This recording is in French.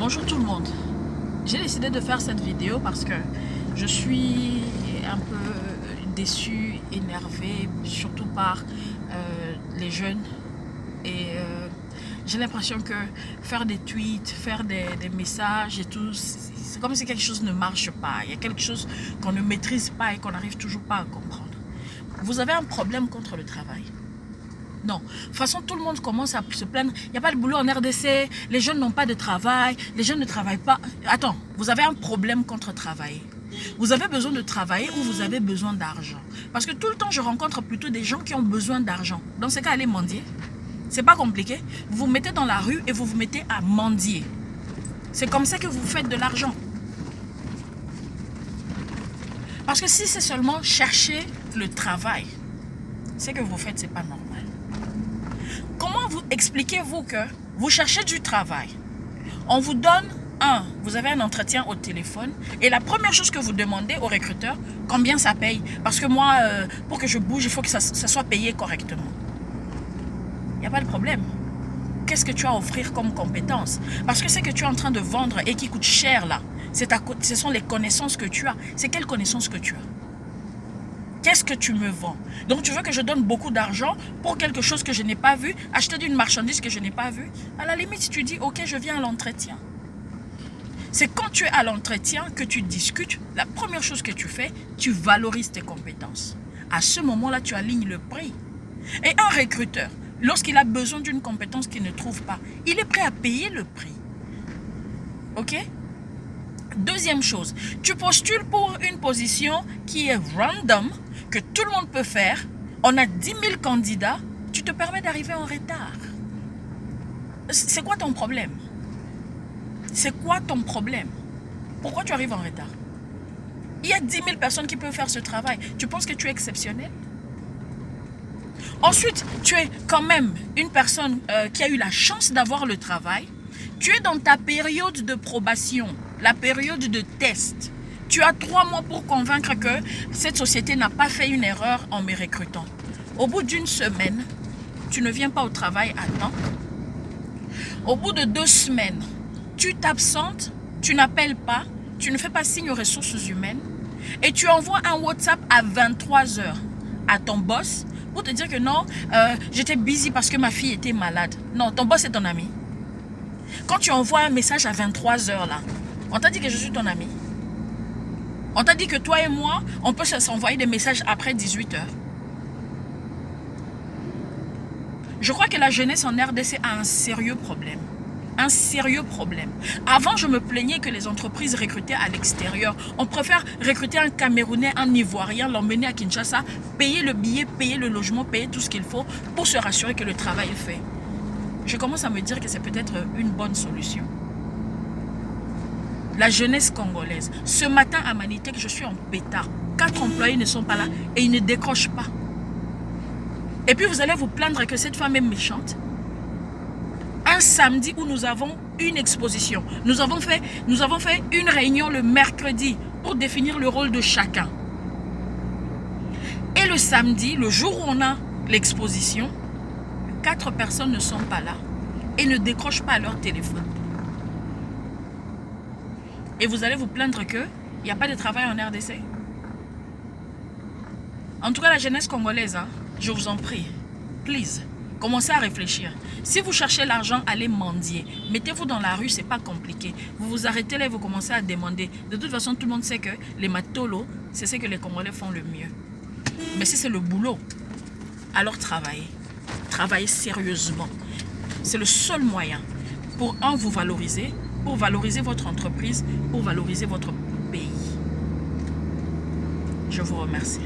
Bonjour tout le monde. J'ai décidé de faire cette vidéo parce que je suis un peu déçue, énervée, surtout par les jeunes. Et j'ai l'impression que faire des tweets, faire des messages et tout, c'est comme si quelque chose ne marche pas. Il y a quelque chose qu'on ne maîtrise pas et qu'on n'arrive toujours pas à comprendre. Vous avez un problème contre le travail? Non. De toute façon, tout le monde commence à se plaindre. Il n'y a pas de boulot en RDC, les jeunes n'ont pas de travail, les jeunes ne travaillent pas. Attends, vous avez un problème contre travailler. Vous avez besoin de travailler ou vous avez besoin d'argent. Parce que tout le temps, je rencontre plutôt des gens qui ont besoin d'argent. Dans ce cas, allez mendier. C'est pas compliqué. Vous vous mettez dans la rue et vous vous mettez à mendier. C'est comme ça que vous faites de l'argent. Parce que si c'est seulement chercher le travail, ce que vous faites, c'est pas normal. Comment vous expliquez-vous que vous cherchez du travail? On vous donne vous avez un entretien au téléphone et la première chose que vous demandez au recruteur, combien ça paye? Parce que moi, pour que je bouge, il faut que ça soit payé correctement. Il n'y a pas de problème. Qu'est-ce que tu as à offrir comme compétence? Parce que ce que tu es en train de vendre et qui coûte cher là, ce sont les connaissances que tu as. C'est quelles connaissances que tu as? Qu'est-ce que tu me vends? Donc tu veux que je donne beaucoup d'argent pour quelque chose que je n'ai pas vu, acheter d'une marchandise que je n'ai pas vue? À la limite, tu dis, ok, je viens à l'entretien. C'est quand tu es à l'entretien que tu discutes, la première chose que tu fais, tu valorises tes compétences. À ce moment-là, tu alignes le prix. Et un recruteur, lorsqu'il a besoin d'une compétence qu'il ne trouve pas, il est prêt à payer le prix. Ok? Deuxième chose, tu postules pour une position qui est random, que tout le monde peut faire. On a 10 000 candidats, tu te permets d'arriver en retard. C'est quoi ton problème? C'est quoi ton problème? Pourquoi tu arrives en retard? Il y a 10 000 personnes qui peuvent faire ce travail. Tu penses que tu es exceptionnel? Ensuite, tu es quand même une personne qui a eu la chance d'avoir le travail. Tu es dans ta période de probation, la période de test. Tu as 3 mois pour convaincre que cette société n'a pas fait une erreur en me recrutant. Au bout d'une semaine, tu ne viens pas au travail à temps. Au bout de 2 semaines, tu t'absentes, tu n'appelles pas, tu ne fais pas signe aux ressources humaines et tu envoies un WhatsApp à 23 h à ton boss pour te dire que non, j'étais busy parce que ma fille était malade. Non, ton boss est ton ami. Quand tu envoies un message à 23 h là, on t'a dit que je suis ton ami. On t'a dit que toi et moi, on peut s'envoyer des messages après 18 h. Je crois que la jeunesse en RDC a un sérieux problème. Un sérieux problème. Avant, je me plaignais que les entreprises recrutaient à l'extérieur. On préfère recruter un Camerounais, un Ivoirien, l'emmener à Kinshasa, payer le billet, payer le logement, payer tout ce qu'il faut pour se rassurer que le travail est fait. Je commence à me dire que c'est peut-être une bonne solution. La jeunesse congolaise. Ce matin à Manitek, je suis en pétard. 4 employés ne sont pas là et ils ne décrochent pas. Et puis vous allez vous plaindre que cette femme est méchante. Un samedi où nous avons une exposition. Nous avons fait une réunion le mercredi pour définir le rôle de chacun. Et le samedi, le jour où on a l'exposition, 4 personnes ne sont pas là et ne décrochent pas leur téléphone. Et vous allez vous plaindre qu'il n'y a pas de travail en RDC. En tout cas, la jeunesse congolaise, je vous en prie, please, commencez à réfléchir. Si vous cherchez l'argent, allez mendier. Mettez-vous dans la rue, c'est pas compliqué. Vous vous arrêtez là et vous commencez à demander. De toute façon, tout le monde sait que les matolos, c'est ce que les Congolais font le mieux. Mais si c'est le boulot, alors travaillez. Travaillez sérieusement. C'est le seul moyen pour vous valoriser, pour valoriser votre entreprise, pour valoriser votre pays. Je vous remercie.